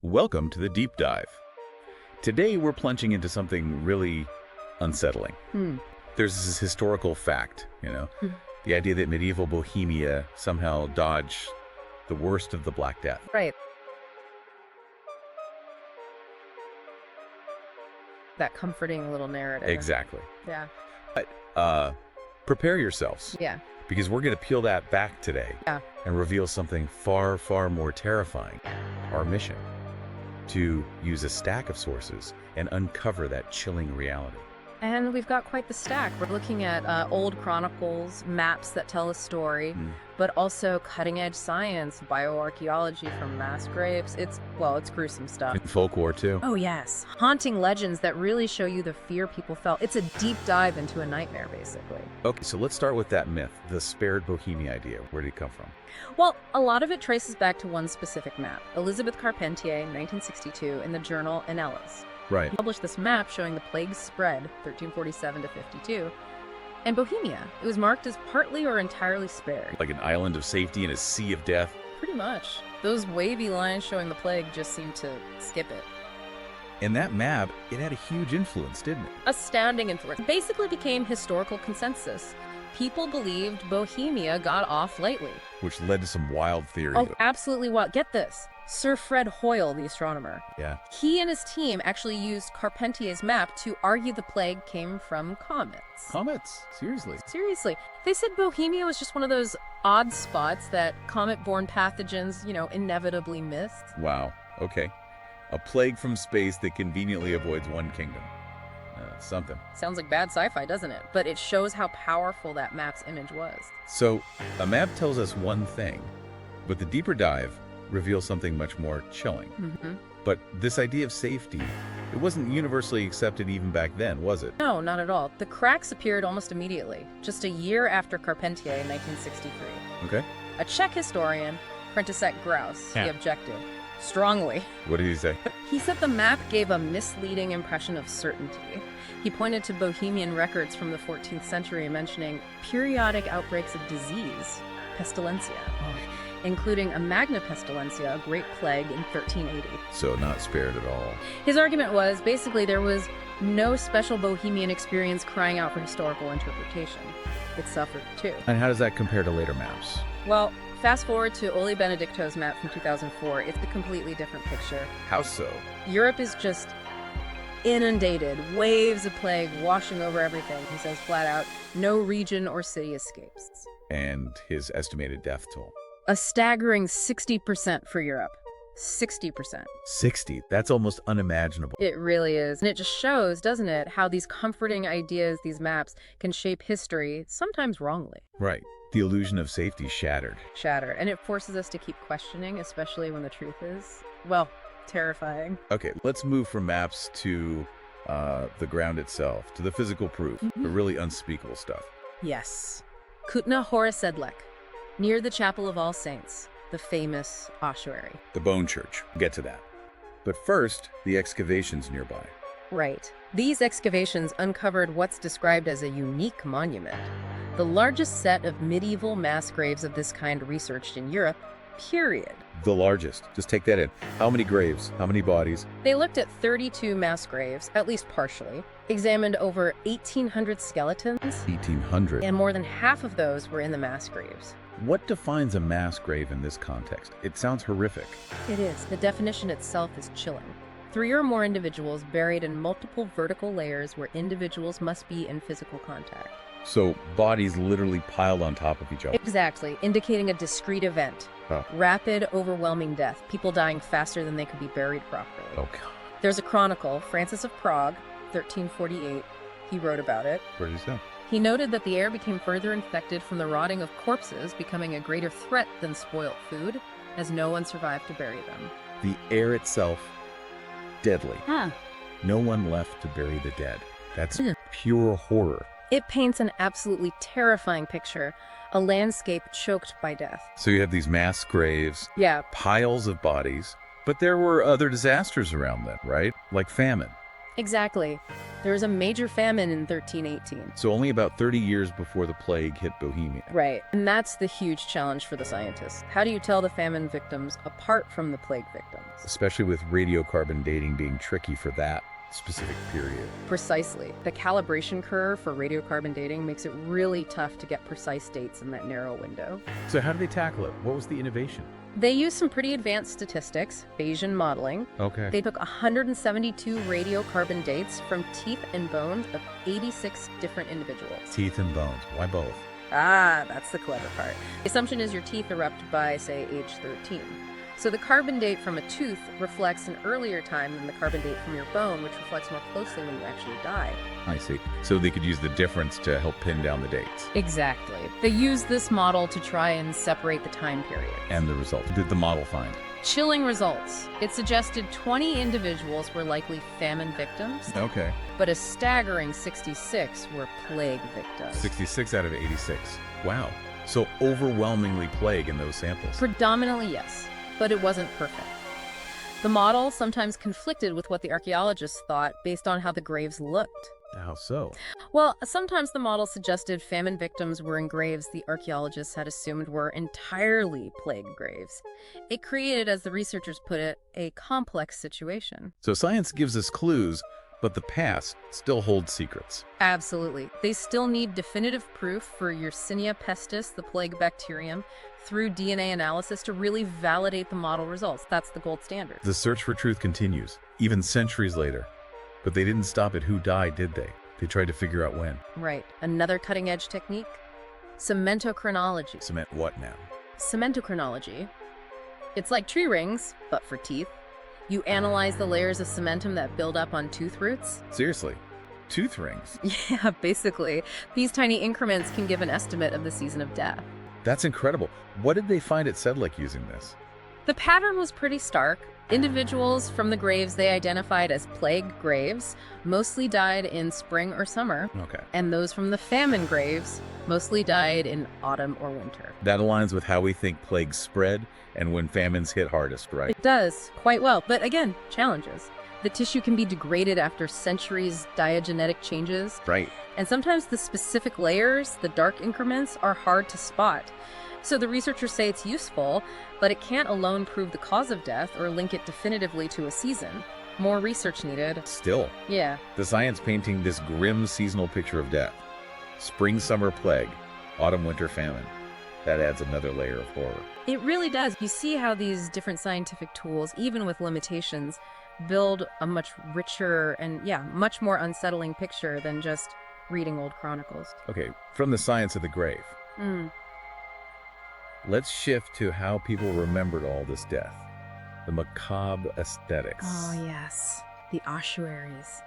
Welcome to the Deep Dive. Today we're plunging into something really unsettling. There's this historical fact, the idea that medieval Bohemia somehow dodged the worst of the Black Death. Right. That comforting little narrative. Exactly. Yeah. But prepare yourselves. Yeah. Because we're going to peel that back today. Yeah. And reveal something far, far more terrifying. Our mission. To use a stack of sources and uncover that chilling reality. And we've got quite the stack. We're looking at old chronicles, maps that tell a story, but also cutting-edge science, bioarchaeology from mass graves. It's gruesome stuff. And folklore, too. Oh, yes. Haunting legends that really show you the fear people felt. It's a deep dive into a nightmare, basically. Okay, so let's start with that myth, the spared Bohemia idea. Where did it come from? Well, a lot of it traces back to one specific map. Elizabeth Carpentier, 1962, in the journal Annales. Right. He published this map showing the plague's spread, 1347 to 52, and Bohemia. It was marked as partly or entirely spared. Like an island of safety in a sea of death. Pretty much. Those wavy lines showing the plague just seemed to skip it. And that map, it had a huge influence, didn't it? Astounding influence. It basically became historical consensus. People believed Bohemia got off lately. Which led to some wild theories. Oh, absolutely wild. Get this. Sir Fred Hoyle, the astronomer. Yeah. He and his team actually used Carpentier's map to argue the plague came from comets. Comets? Seriously? Seriously. They said Bohemia was just one of those odd spots that comet-borne pathogens, inevitably missed. Wow. Okay. A plague from space that conveniently avoids one kingdom. Something. Sounds like bad sci-fi, doesn't it? But it shows how powerful that map's image was. So, a map tells us one thing, but the deeper dive reveals something much more chilling. But this idea of safety, it wasn't universally accepted even back then, was it? No, not at all. The cracks appeared almost immediately, just a year after Carpentier in 1963. Okay. A Czech historian, František Graus, he objected strongly. What did he say? He said the map gave a misleading impression of certainty. He pointed to Bohemian records from the 14th century mentioning periodic outbreaks of disease, pestilencia, including a magna pestilencia, a great plague in 1380. So not spared at all. His argument was basically there was no special Bohemian experience crying out for historical interpretation. It suffered too. And how does that compare to later maps? Well, fast forward to Oli Benedicto's map from 2004. It's a completely different picture. How so? Europe is just inundated, waves of plague washing over everything. He says flat out, no region or city escapes. And his estimated death toll? A staggering 60% for Europe. 60%. 60? That's almost unimaginable. It really is. And it just shows, doesn't it, how these comforting ideas, these maps, can shape history, sometimes wrongly. Right. The illusion of safety shattered. And it forces us to keep questioning, especially when the truth is, well, terrifying. Okay, let's move from maps to the ground itself, to the physical proof, the really unspeakable stuff. Yes. Kutna Hora Sedlec, near the Chapel of All Saints, the famous ossuary. The Bone Church. We'll get to that. But first, the excavations nearby. Right. These excavations uncovered what's described as a unique monument, the largest set of medieval mass graves of this kind researched in Europe, period. The largest. Just take that in. How many graves? How many bodies? They looked at 32 mass graves, at least partially, examined over 1,800 skeletons. 1,800. And more than half of those were in the mass graves. What defines a mass grave in this context? It sounds horrific. It is. The definition itself is chilling. 3 or more individuals buried in multiple vertical layers where individuals must be in physical contact. So bodies literally piled on top of each other. Exactly, indicating a discrete event. Rapid, overwhelming death, people dying faster than they could be buried properly. Oh, God. There's a chronicle, Francis of Prague, 1348. He wrote about it. What did he say? He noted that the air became further infected from the rotting of corpses, becoming a greater threat than spoiled food, as no one survived to bury them. The air itself, deadly. Huh. No one left to bury the dead. That's pure horror. It paints an absolutely terrifying picture, a landscape choked by death. So you have these mass graves, Yeah. piles of bodies, but there were other disasters around them, right? Like famine. Exactly. There was a major famine in 1318. So only about 30 years before the plague hit Bohemia. Right. And that's the huge challenge for the scientists. How do you tell the famine victims apart from the plague victims? Especially with radiocarbon dating being tricky for that specific period. Precisely. The calibration curve for radiocarbon dating makes it really tough to get precise dates in that narrow window. So how did they tackle it? What was the innovation? They used some pretty advanced statistics, Bayesian modeling. Okay. They took 172 radiocarbon dates from teeth and bones of 86 different individuals. Teeth and bones. Why both? Ah, that's the clever part. The assumption is your teeth erupt by, say, age 13. So the carbon date from a tooth reflects an earlier time than the carbon date from your bone, which reflects more closely when you actually die. I see. So they could use the difference to help pin down the dates. Exactly. They used this model to try and separate the time periods. And the result. What did the model find? Chilling results. It suggested 20 individuals were likely famine victims, Okay. but a staggering 66 were plague victims. 66 out of 86. Wow. So overwhelmingly plague in those samples. Predominantly, yes, but it wasn't perfect. The model sometimes conflicted with what the archaeologists thought based on how the graves looked. How so? Well, sometimes the model suggested famine victims were in graves the archaeologists had assumed were entirely plague graves. It created, as the researchers put it, a complex situation. So science gives us clues, but the past still holds secrets. Absolutely. They still need definitive proof for Yersinia pestis, the plague bacterium, through DNA analysis to really validate the model results. That's the gold standard. The search for truth continues, even centuries later. But they didn't stop at who died, did they? They tried to figure out when. Right. Another cutting-edge technique? Cementochronology. Cement what now? Cementochronology. It's like tree rings, but for teeth. You analyze the layers of cementum that build up on tooth roots. Seriously? Tooth rings? Yeah, basically. These tiny increments can give an estimate of the season of death. That's incredible. What did they find at Sedlec using this? The pattern was pretty stark. Individuals from the graves they identified as plague graves mostly died in spring or summer. Okay. And those from the famine graves mostly died in autumn or winter. That aligns with how we think plagues spread and when famines hit hardest, right? It does, quite well. But again, challenges. The tissue can be degraded after centuries diagenetic changes. Right. And sometimes the specific layers, the dark increments, are hard to spot. So the researchers say it's useful, but it can't alone prove the cause of death or link it definitively to a season. More research needed. Still. Yeah. The science painting this grim seasonal picture of death. Spring, summer plague, autumn, winter famine. That adds another layer of horror. It really does. You see how these different scientific tools, even with limitations, build a much richer and, much more unsettling picture than just reading old chronicles. Okay, from the science of the grave. Let's shift to how people remembered all this death. The macabre aesthetics. Oh, yes. The ossuaries.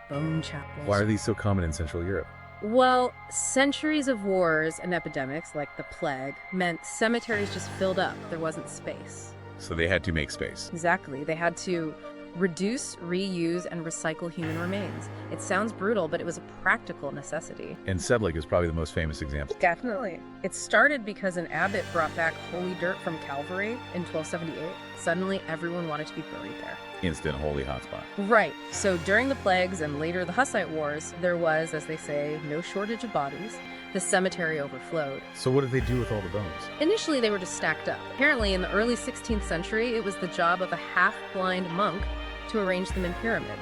Bone chapels. Why are these so common in Central Europe? Well, centuries of wars and epidemics, like the plague, meant cemeteries just filled up. There wasn't space. So they had to make space. Exactly. They had to reduce, reuse, and recycle human remains. It sounds brutal, but it was a practical necessity. And Sedlec is probably the most famous example. Definitely. It started because an abbot brought back holy dirt from Calvary in 1278. Suddenly, everyone wanted to be buried there. Instant holy hotspot. Right. So during the plagues and later the Hussite Wars, there was, as they say, no shortage of bodies. The cemetery overflowed. So what did they do with all the bones? Initially, they were just stacked up. Apparently, in the early 16th century, it was the job of a half-blind monk to arrange them in pyramids.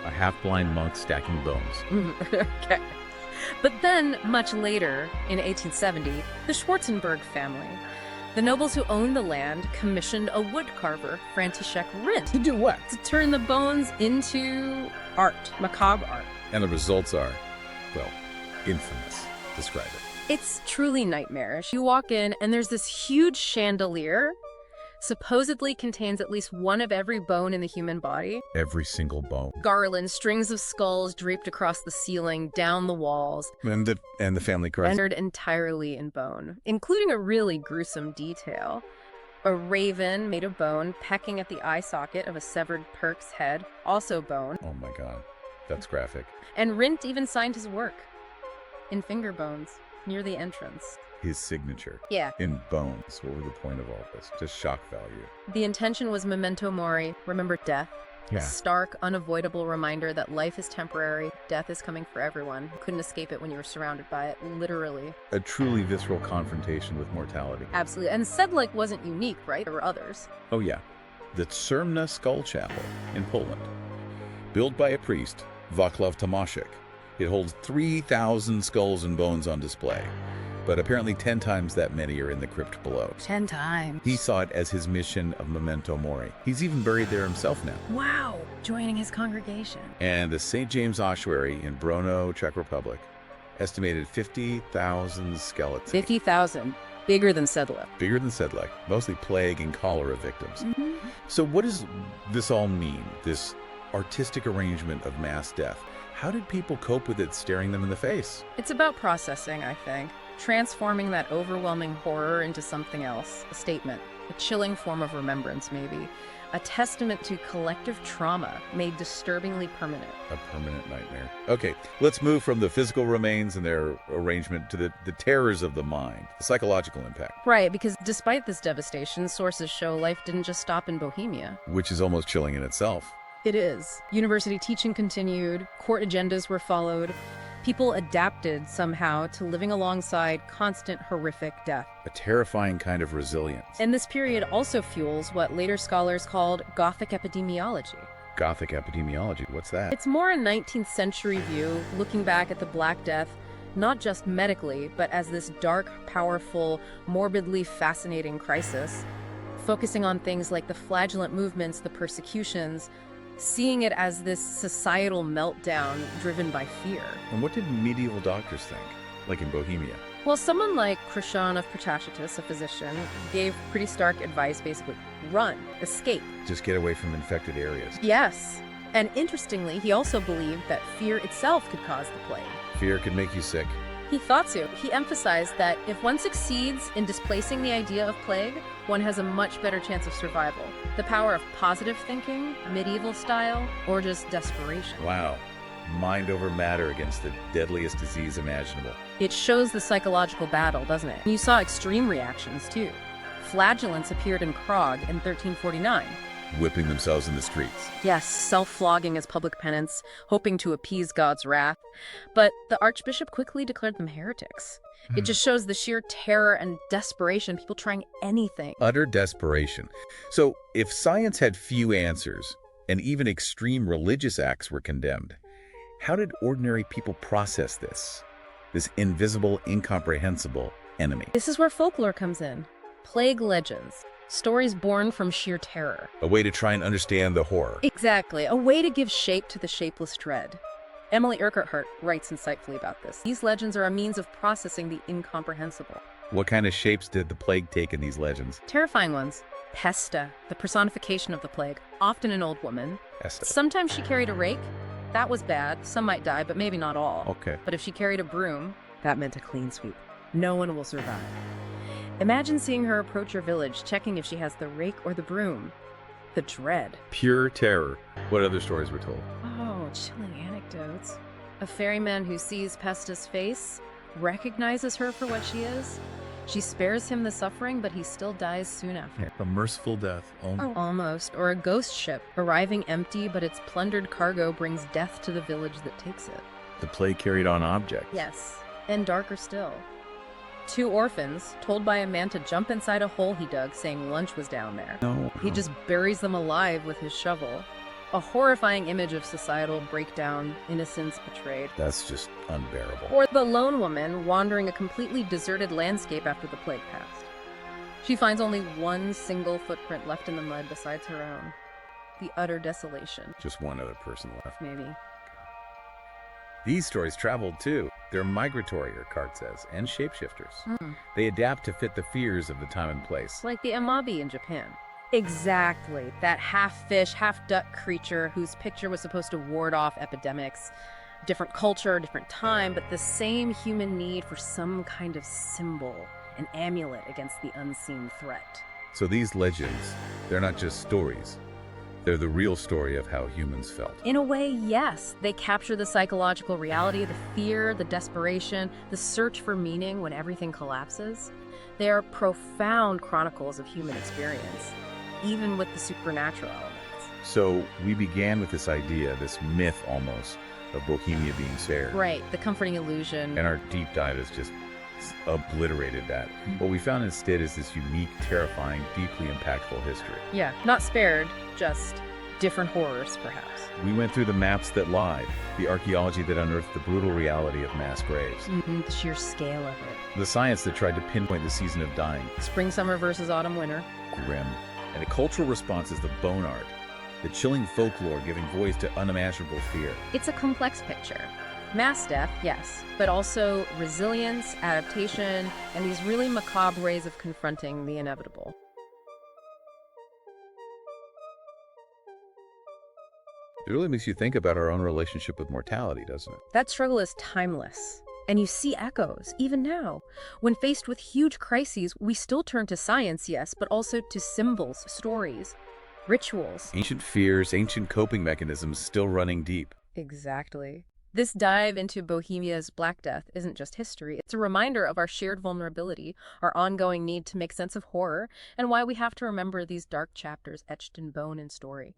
A half-blind monk stacking bones. Okay. But then, much later, in 1870, the Schwarzenberg family, the nobles who owned the land, commissioned a woodcarver, František Rindt, To do what? to turn the bones into art, macabre art. And the results are, well, infamous. Describe it. It's truly nightmarish. You walk in and there's this huge chandelier, supposedly contains at least one of every bone in the human body. Every single bone. Garlands, strings of skulls draped across the ceiling, down the walls. And the family crest. Rendered entirely in bone, including a really gruesome detail. A raven made of bone pecking at the eye socket of a severed Perk's head, also bone. Oh my god. That's graphic. And Rindt even signed his work in finger bones near the entrance. His signature. Yeah. In bones. What was the point of all this? Just shock value. The intention was memento mori, remember death, Yeah. Stark, unavoidable reminder that life is temporary, death is coming for everyone. You couldn't escape it when you were surrounded by it, literally. A truly visceral confrontation with mortality. Absolutely. And Sedlec wasn't unique, right? There were others. Oh yeah, the Czermna Skull Chapel in Poland. Built by a priest, Wacław Tomaszek. It holds 3,000 skulls and bones on display, but apparently 10 times that many are in the crypt below. 10 times. He saw it as his mission of memento mori. He's even buried there himself now. Wow, joining his congregation. And the St. James Ossuary in Brno, Czech Republic, estimated 50,000 skeletons. 50,000. Bigger than Sedlec. Bigger than Sedlec, mostly plague and cholera victims. So what does this all mean, this artistic arrangement of mass death? How did people cope with it staring them in the face? It's about processing, I think. Transforming that overwhelming horror into something else. A statement. A chilling form of remembrance, maybe. A testament to collective trauma made disturbingly permanent. A permanent nightmare. Okay, let's move from the physical remains and their arrangement to the terrors of the mind, the psychological impact. Right, because despite this devastation, sources show life didn't just stop in Bohemia. Which is almost chilling in itself. It is. University teaching continued, court agendas were followed. People adapted somehow to living alongside constant horrific death. A terrifying kind of resilience. And this period also fuels what later scholars called Gothic epidemiology. Gothic epidemiology, what's that? It's more a 19th century view, looking back at the Black Death, not just medically, but as this dark, powerful, morbidly fascinating crisis, focusing on things like the flagellant movements, the persecutions, seeing it as this societal meltdown driven by fear. And what did medieval doctors think, like in Bohemia? Well, someone like Christian of Protasitus, a physician, gave pretty stark advice, basically, run, escape. Just get away from infected areas. Yes. And interestingly, he also believed that fear itself could cause the plague. Fear could make you sick. He thought so. He emphasized that if one succeeds in displacing the idea of plague, one has a much better chance of survival. The power of positive thinking, medieval style, or just desperation. Wow. Mind over matter against the deadliest disease imaginable. It shows the psychological battle, doesn't it? And you saw extreme reactions, too. Flagellants appeared in Prague in 1349. Whipping themselves in the streets. Yes, self-flogging as public penance, hoping to appease God's wrath. But the archbishop quickly declared them heretics. It just shows the sheer terror and desperation, people trying anything. Utter desperation. So, if science had few answers, and even extreme religious acts were condemned, how did ordinary people process this invisible, incomprehensible enemy? This is where folklore comes in. Plague legends. Stories born from sheer terror. A way to try and understand the horror. Exactly. A way to give shape to the shapeless dread. Emily Urquhart writes insightfully about this. These legends are a means of processing the incomprehensible. What kind of shapes did the plague take in these legends? Terrifying ones. Pesta, the personification of the plague, often an old woman. Pesta. Sometimes she carried a rake. That was bad. Some might die, but maybe not all. Okay. But if she carried a broom, that meant a clean sweep. No one will survive. Imagine seeing her approach your village, checking if she has the rake or the broom. The dread. Pure terror. What other stories were told? Oh, chilling anecdotes. A ferryman who sees Pesta's face, recognizes her for what she is. She spares him the suffering, but he still dies soon after. A merciful death. Almost. Or a ghost ship, arriving empty, but its plundered cargo brings death to the village that takes it. The plague carried on objects. Yes. And darker still. 2 orphans, told by a man to jump inside a hole he dug, saying lunch was down there. No. He just buries them alive with his shovel. A horrifying image of societal breakdown, innocence betrayed. That's just unbearable. Or the lone woman wandering a completely deserted landscape after the plague passed. She finds only one single footprint left in the mud besides her own. The utter desolation. Just one other person left. Maybe. These stories traveled too. They're migratory, Urquhart says, and shapeshifters. They adapt to fit the fears of the time and place. Like the Amabi in Japan. Exactly. That half-fish, half-duck creature whose picture was supposed to ward off epidemics. Different culture, different time, but the same human need for some kind of symbol, an amulet against the unseen threat. So these legends, they're not just stories. They're the real story of how humans felt. In a way, yes. They capture the psychological reality, the fear, the desperation, the search for meaning when everything collapses. They are profound chronicles of human experience, even with the supernatural elements. So we began with this idea, this myth almost, of Bohemia being spared. Right, the comforting illusion. And our deep dive has just obliterated that. What we found instead is this unique, terrifying, deeply impactful history. Yeah, not spared, just different horrors, perhaps. We went through the maps that lied, the archaeology that unearthed the brutal reality of mass graves, The sheer scale of it. the science that tried to pinpoint the season of dying, Spring, summer versus autumn, winter. grim, and the cultural response is the bone art, the chilling folklore giving voice to unimaginable fear. It's a complex picture. Mass death, yes, but also resilience, adaptation, and these really macabre ways of confronting the inevitable. It really makes you think about our own relationship with mortality, doesn't it? That struggle is timeless. And you see echoes, even now. When faced with huge crises, we still turn to science, yes, but also to symbols, stories, rituals. Ancient fears, ancient coping mechanisms still running deep. Exactly. This dive into Bohemia's Black Death isn't just history. It's a reminder of our shared vulnerability, our ongoing need to make sense of horror, and why we have to remember these dark chapters etched in bone and story.